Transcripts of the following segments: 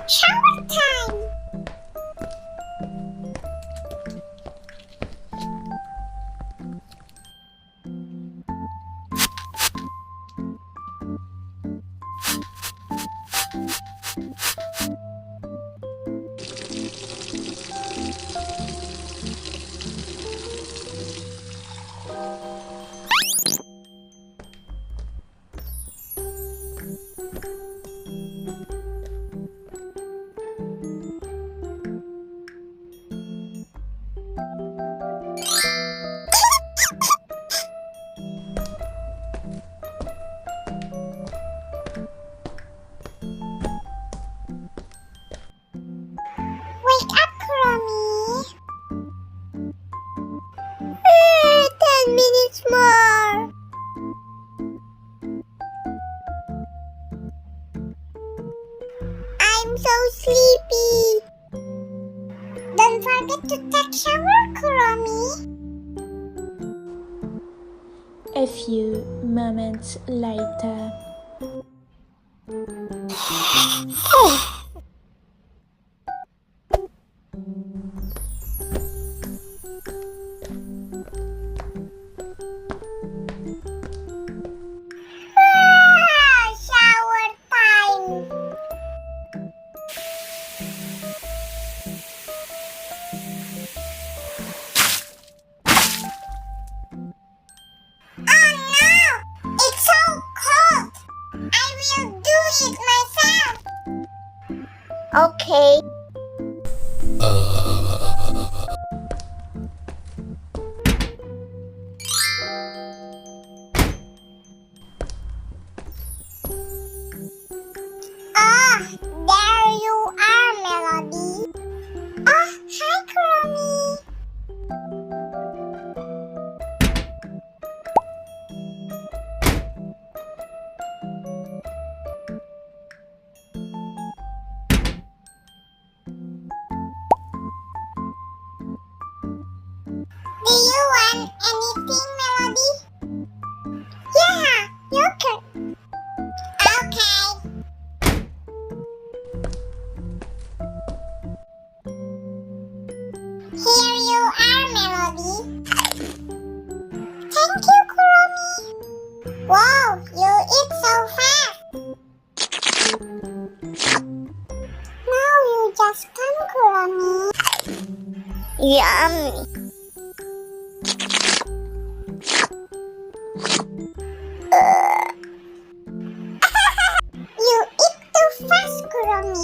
Shower time! so sleepy. Don't forget to take shower, Kuromi. A few moments later. Shower time. Oh no! It's so cold. I will do it myself. Okay. Ah, there you are, Melody. Oh, hi, Kuromi. Do you want anything, Melody? Yeah, yogurt. Okay. Here you are, Melody. Thank you, Kuromi. Wow, you eat so fast. Now you just come, Kuromi. Yummy. You eat too fast, Kuromi.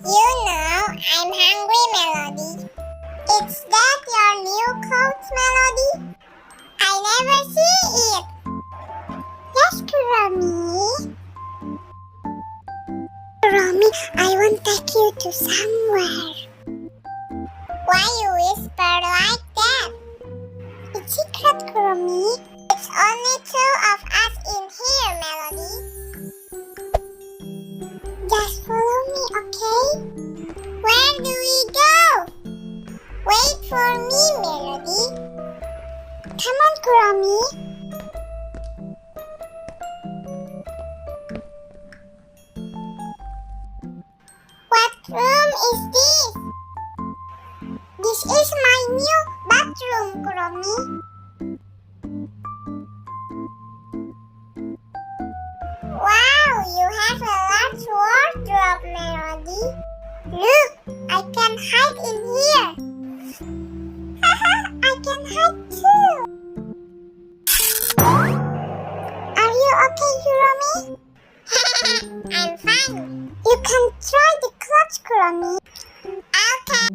You know I'm hungry, Melody. Is that your new coat, Melody? I never see it. Yes, Kuromi. Kuromi, I want to take you to somewhere. Why you whisper like that? It's secret, Kuromi. It's only two of us in here, Melody. Just follow me, okay? Where do we go? Wait for me, Melody. Come on, Kuromi. What room is this? This is my new bathroom, Kuromi. Wow, you have a large wardrobe, Melody. Look, I can hide in here. Haha, I can hide too. Are you okay, Kuromi? I'm fine. You can try the clothes, Kuromi. Okay.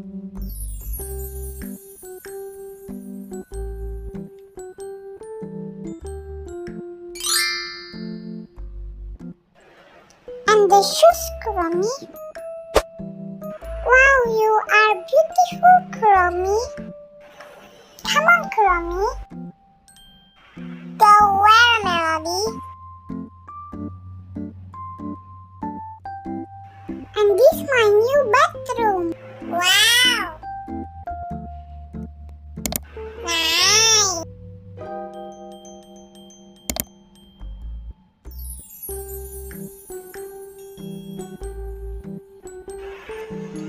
And the shoes, Kuromi. Wow, you are beautiful, Kuromi. Come on, Kuromi. Go where, Melody? And this is my new bathroom. Wow. Nice.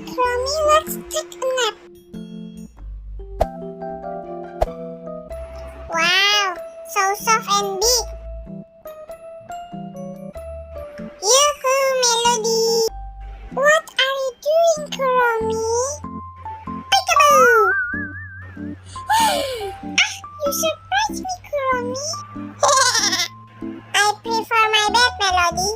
Kuromi, let's take a nap. Wow, so soft and big. Yoo-hoo, Melody. What are you doing, Kuromi? Peekaboo! You surprised me, Kuromi. I prefer my bed, Melody.